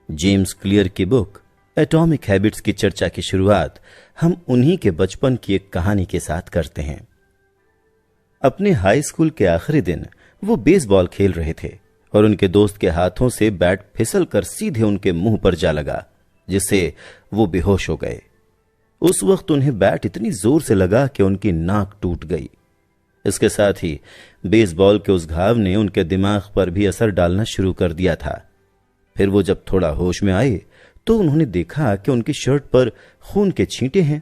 James clear की book atomic habits की चर्चा की शुरुआत हम उन्हीं के बचपन की एक कहानी के साथ करते हैं। अपने हाई स्कूल के आखिरी दिन वो बेसबॉल खेल रहे थे और उनके दोस्त के हाथों से बैट फिसल कर सीधे उनके मुंह पर जा लगा, जिससे वो बेहोश हो गए। उस वक्त उन्हें बैट इतनी जोर से लगा कि उनकी नाक टूट गई। इसके साथ ही बेसबॉल के उस घाव ने उनके दिमाग पर भी असर डालना शुरू कर दिया था। फिर वो जब थोड़ा होश में आए तो उन्होंने देखा कि उनकी शर्ट पर खून के छींटे हैं।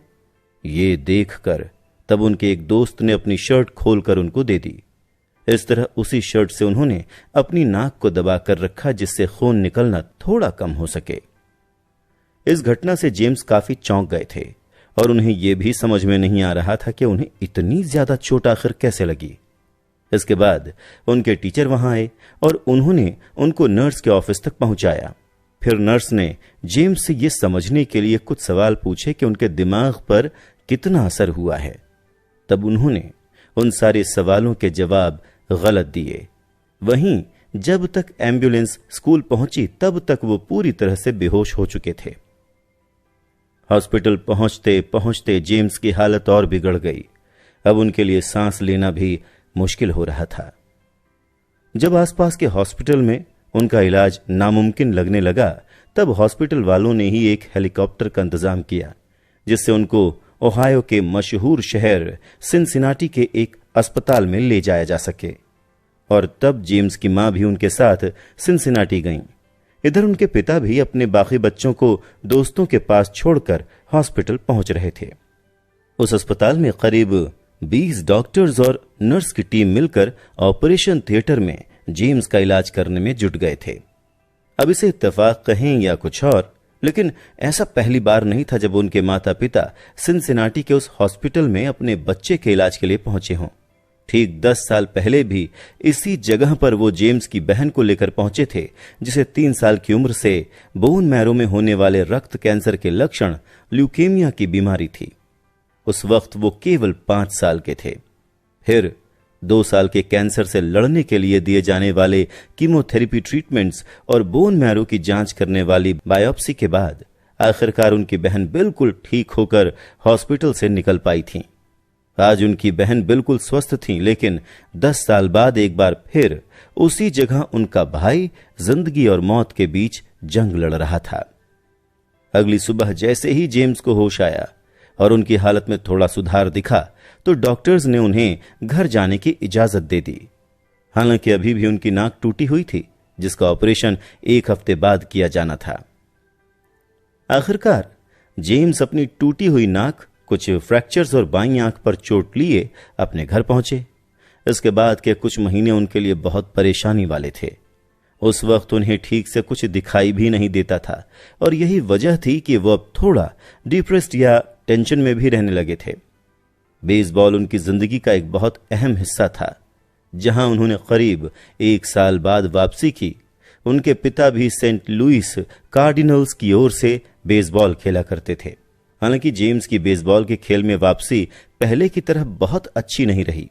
ये देखकर तब उनके एक दोस्त ने अपनी शर्ट खोलकर उनको दे दी। इस तरह उसी शर्ट से उन्होंने अपनी नाक को दबा कर रखा, जिससे खून निकलना थोड़ा कम हो सके। इस घटना से जेम्स काफी चौंक गए थे और उन्हें यह भी समझ में नहीं आ रहा था कि उन्हें इतनी ज्यादा चोट आखिर कैसे लगी। इसके बाद उनके टीचर वहां आए और उन्होंने उनको नर्स के ऑफिस तक पहुंचाया। फिर नर्स ने जेम्स से यह समझने के लिए कुछ सवाल पूछे कि उनके दिमाग पर कितना असर हुआ है। तब उन्होंने उन सारे सवालों के जवाब गलत दिए। वहीं जब तक एम्बुलेंस स्कूल पहुंची तब तक वो पूरी तरह से बेहोश हो चुके थे। हॉस्पिटल पहुंचते पहुंचते जेम्स की हालत और बिगड़ गई। अब उनके लिए सांस लेना भी मुश्किल हो रहा था। जब आसपास के हॉस्पिटल में उनका इलाज नामुमकिन लगने लगा, तब हॉस्पिटल वालों ने ही एक हेलीकॉप्टर का इंतजाम किया, जिससे उनको ओहायो के मशहूर शहर सिनसिनाटी के एक अस्पताल में ले जाया जा सके। और तब जेम्स की मां भी उनके साथ सिनसिनाटी गईं। इधर उनके पिता भी अपने बाकी बच्चों को दोस्तों के पास छोड़कर हॉस्पिटल पहुंच रहे थे। उस अस्पताल में करीब 20 डॉक्टर्स और नर्स की टीम मिलकर ऑपरेशन थिएटर में जेम्स का इलाज करने में जुट गए थे। अब इसे इत्तेफाक कहें या कुछ और, लेकिन ऐसा पहली बार नहीं था जब उनके माता पिता सिनसिनाटी के उस हॉस्पिटल में अपने बच्चे के इलाज के लिए पहुंचे हों। ठीक 10 साल पहले भी इसी जगह पर वो जेम्स की बहन को लेकर पहुंचे थे, जिसे 3 साल की उम्र से बोन मैरो में होने वाले रक्त कैंसर के लक्षण ल्यूकेमिया की बीमारी थी। उस वक्त वो केवल 5 साल के थे। फिर 2 साल के कैंसर से लड़ने के लिए दिए जाने वाले कीमोथेरेपी ट्रीटमेंट्स और बोन मैरो की जांच करने वाली बायोप्सी के बाद आखिरकार उनकी बहन बिल्कुल ठीक होकर हॉस्पिटल से निकल पाई थी। आज उनकी बहन बिल्कुल स्वस्थ थी, लेकिन 10 साल बाद एक बार फिर उसी जगह उनका भाई जिंदगी और मौत के बीच जंग लड़ रहा था। अगली सुबह जैसे ही जेम्स को होश आया और उनकी हालत में थोड़ा सुधार दिखा, तो डॉक्टर्स ने उन्हें घर जाने की इजाजत दे दी। हालांकि अभी भी उनकी नाक टूटी हुई थी, जिसका ऑपरेशन 1 हफ्ते बाद किया जाना था। आखिरकार जेम्स अपनी टूटी हुई नाक, कुछ फ्रैक्चर्स और बाईं आंख पर चोट लिए अपने घर पहुंचे। इसके बाद के कुछ महीने उनके लिए बहुत परेशानी वाले थे। उस वक्त उन्हें ठीक से कुछ दिखाई भी नहीं देता था और यही वजह थी कि वो अब थोड़ा डिप्रेस्ड या टेंशन में भी रहने लगे थे। बेसबॉल उनकी जिंदगी का एक बहुत अहम हिस्सा था। जहां उन्होंने करीब 1 साल बाद वापसी की, उनके पिता भी सेंट लुइस कार्डिनल्स की ओर से बेसबॉल खेला करते थे। हालांकि जेम्स की बेसबॉल के खेल में वापसी पहले की तरह बहुत अच्छी नहीं रही।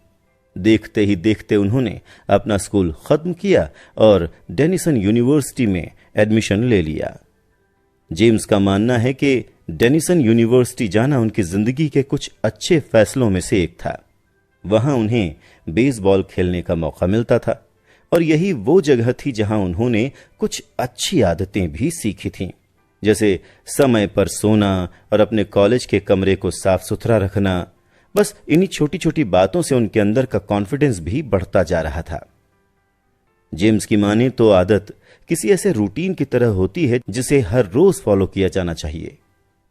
देखते ही देखते उन्होंने अपना स्कूल खत्म किया और डेनिसन यूनिवर्सिटी में एडमिशन ले लिया। जेम्स का मानना है कि डेनिसन यूनिवर्सिटी जाना उनकी जिंदगी के कुछ अच्छे फैसलों में से एक था। वहां उन्हें बेसबॉल खेलने का मौका मिलता था और यही वो जगह थी जहां उन्होंने कुछ अच्छी आदतें भी सीखी थीं, जैसे समय पर सोना और अपने कॉलेज के कमरे को साफ सुथरा रखना। बस इन्हीं छोटी छोटी बातों से उनके अंदर का कॉन्फिडेंस भी बढ़ता जा रहा था। जेम्स की माने तो आदत किसी ऐसे रूटीन की तरह होती है जिसे हर रोज फॉलो किया जाना चाहिए।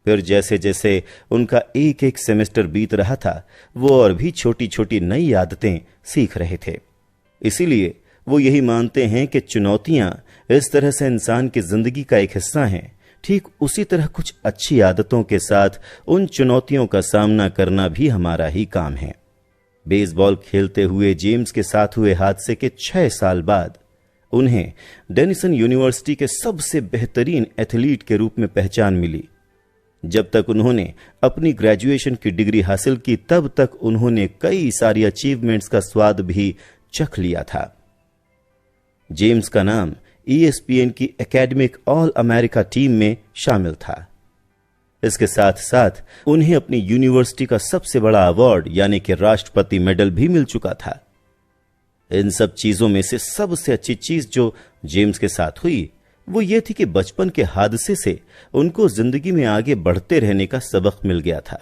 फिर जैसे जैसे उनका एक एक सेमेस्टर बीत रहा था, वो और भी छोटी छोटी नई आदतें सीख रहे थे। इसीलिए वो यही मानते हैं कि चुनौतियां इस तरह से इंसान की जिंदगी का एक हिस्सा हैं। ठीक उसी तरह कुछ अच्छी आदतों के साथ उन चुनौतियों का सामना करना भी हमारा ही काम है। बेसबॉल खेलते हुए जेम्स के साथ हुए हादसे के 6 साल बाद उन्हें डेनिसन यूनिवर्सिटी के सबसे बेहतरीन एथलीट के रूप में पहचान मिली। जब तक उन्होंने अपनी ग्रेजुएशन की डिग्री हासिल की, तब तक उन्होंने कई सारी अचीवमेंट्स का स्वाद भी चख लिया था। जेम्स का नाम ESPN की एकेडमिक ऑल अमेरिका टीम में शामिल था। इसके साथ साथ उन्हें अपनी यूनिवर्सिटी का सबसे बड़ा अवार्ड यानी कि राष्ट्रपति मेडल भी मिल चुका था। इन सब चीजों में से सबसे अच्छी चीज जो जेम्स के साथ हुई वो ये थी कि बचपन के हादसे से उनको जिंदगी में आगे बढ़ते रहने का सबक मिल गया था।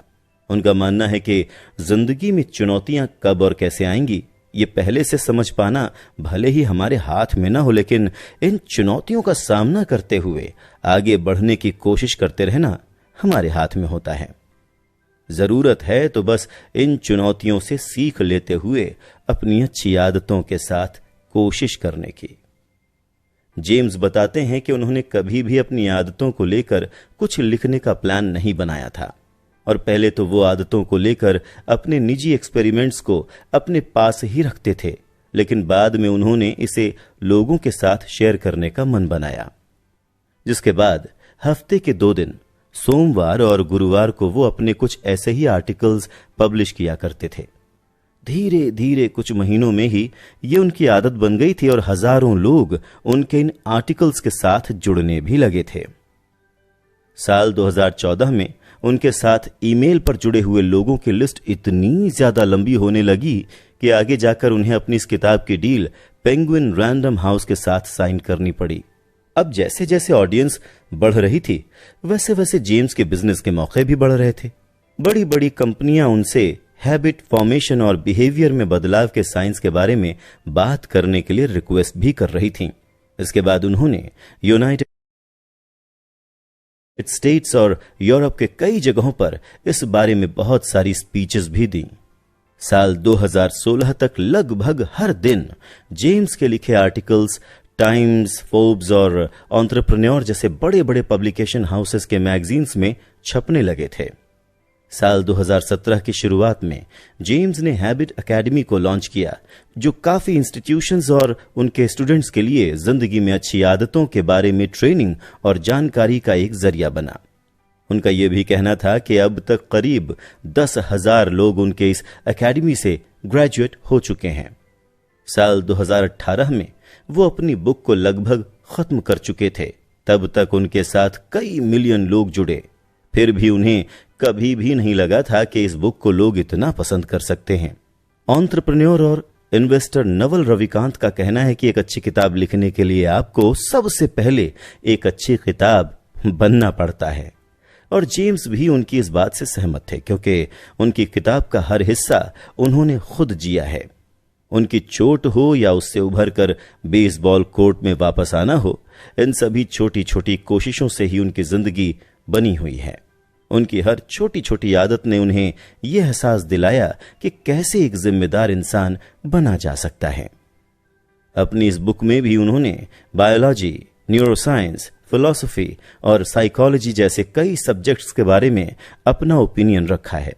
उनका मानना है कि जिंदगी में चुनौतियां कब और कैसे आएंगी ये पहले से समझ पाना भले ही हमारे हाथ में ना हो, लेकिन इन चुनौतियों का सामना करते हुए आगे बढ़ने की कोशिश करते रहना हमारे हाथ में होता है। जरूरत है तो बस इन चुनौतियों से सीख लेते हुए अपनी अच्छी आदतों के साथ कोशिश करने की। जेम्स बताते हैं कि उन्होंने कभी भी अपनी आदतों को लेकर कुछ लिखने का प्लान नहीं बनाया था और पहले तो वो आदतों को लेकर अपने निजी एक्सपेरिमेंट्स को अपने पास ही रखते थे, लेकिन बाद में उन्होंने इसे लोगों के साथ शेयर करने का मन बनाया, जिसके बाद हफ्ते के 2 दिन सोमवार और गुरुवार को वो अपने कुछ ऐसे ही आर्टिकल्स पब्लिश किया करते थे। धीरे धीरे कुछ महीनों में ही ये उनकी आदत बन गई थी और हजारों लोग उनके इन आर्टिकल्स के साथ जुड़ने भी लगे थे। साल 2014 में उनके साथ ईमेल पर जुड़े हुए लोगों की लिस्ट इतनी ज्यादा लंबी होने लगी कि आगे जाकर उन्हें अपनी इस किताब की डील पेंगुइन रैंडम हाउस के साथ साइन करनी पड़ी। अब जैसे जैसे ऑडियंस बढ़ रही थी वैसे वैसे जेम्स के बिजनेस के मौके भी बढ़ रहे थे। बड़ी बड़ी कंपनियां उनसे हैबिट फॉर्मेशन और बिहेवियर में बदलाव के साइंस के बारे में बात करने के लिए रिक्वेस्ट भी कर रही थीं। इसके बाद उन्होंने यूनाइटेड स्टेट्स और यूरोप के कई जगहों पर इस बारे में बहुत सारी स्पीचेस भी दी। साल 2016 तक लगभग हर दिन जेम्स के लिखे आर्टिकल्स टाइम्स, फोर्ब्स और एंटरप्रेन्योर जैसे बड़े बड़े पब्लिकेशन हाउसेस के मैगजीन्स में छपने लगे थे। साल 2017 की शुरुआत में जेम्स ने हैबिट एकेडमी को लॉन्च किया, जो काफी इंस्टीट्यूशंस और उनके स्टूडेंट्स के लिए जिंदगी में अच्छी आदतों के बारे में ट्रेनिंग और जानकारी का एक जरिया बना। उनका यह भी कहना था कि अब तक करीब 10,000 लोग उनके इस एकेडमी से ग्रेजुएट हो चुके हैं। साल 2018 में वो अपनी बुक को लगभग खत्म कर चुके थे। तब तक उनके साथ कई मिलियन लोग जुड़े, फिर भी उन्हें कभी भी नहीं लगा था कि इस बुक को लोग इतना पसंद कर सकते हैं। एंटरप्रेन्योर और इन्वेस्टर नवल रविकांत का कहना है कि एक अच्छी किताब लिखने के लिए आपको सबसे पहले एक अच्छी किताब बनना पड़ता है, और जेम्स भी उनकी इस बात से सहमत थे, क्योंकि उनकी किताब का हर हिस्सा उन्होंने खुद जिया है। उनकी चोट हो या उससे उभर कर बेसबॉल कोर्ट में वापस आना हो, इन सभी छोटी छोटी कोशिशों से ही उनकी जिंदगी बनी हुई है। उनकी हर छोटी छोटी आदत ने उन्हें यह एहसास दिलाया कि कैसे एक जिम्मेदार इंसान बना जा सकता है। अपनी इस बुक में भी उन्होंने बायोलॉजी, न्यूरोसाइंस, फिलॉसफी और साइकोलॉजी जैसे कई सब्जेक्ट्स के बारे में अपना ओपिनियन रखा है।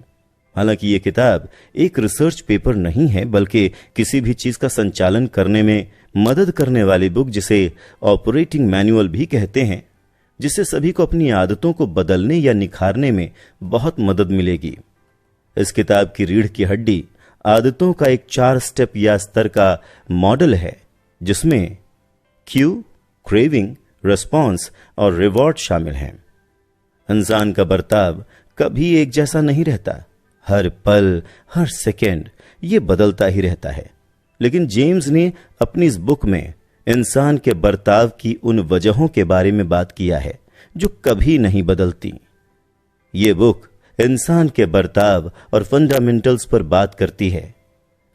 हालांकि ये किताब एक रिसर्च पेपर नहीं है, बल्कि किसी भी चीज का संचालन करने में मदद करने वाली बुक, जिसे ऑपरेटिंग मैनुअल भी कहते हैं, जिससे सभी को अपनी आदतों को बदलने या निखारने में बहुत मदद मिलेगी। इस किताब की रीढ़ की हड्डी आदतों का एक 4 स्टेप या स्तर का मॉडल है, जिसमें क्यू, क्रेविंग, रिस्पॉन्स और रिवॉर्ड शामिल हैं। इंसान का बर्ताव कभी एक जैसा नहीं रहता, हर पल, हर सेकेंड ये बदलता ही रहता है। लेकिन जेम्स ने अपनी इस बुक में इंसान के बर्ताव की उन वजहों के बारे में बात किया है जो कभी नहीं बदलती। ये बुक इंसान के बर्ताव और फंडामेंटल्स पर बात करती है।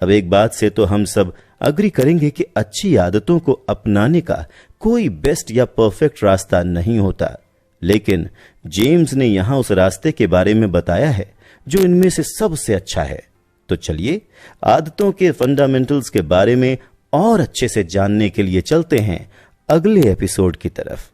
अब एक बात से तो हम सब अग्री करेंगे कि अच्छी आदतों को अपनाने का कोई बेस्ट या परफेक्ट रास्ता नहीं होता, लेकिन जेम्स ने यहां उस रास्ते के बारे में बताया है जो इनमें से सबसे अच्छा है। तो चलिए आदतों के फंडामेंटल्स के बारे में और अच्छे से जानने के लिए चलते हैं अगले एपिसोड की तरफ।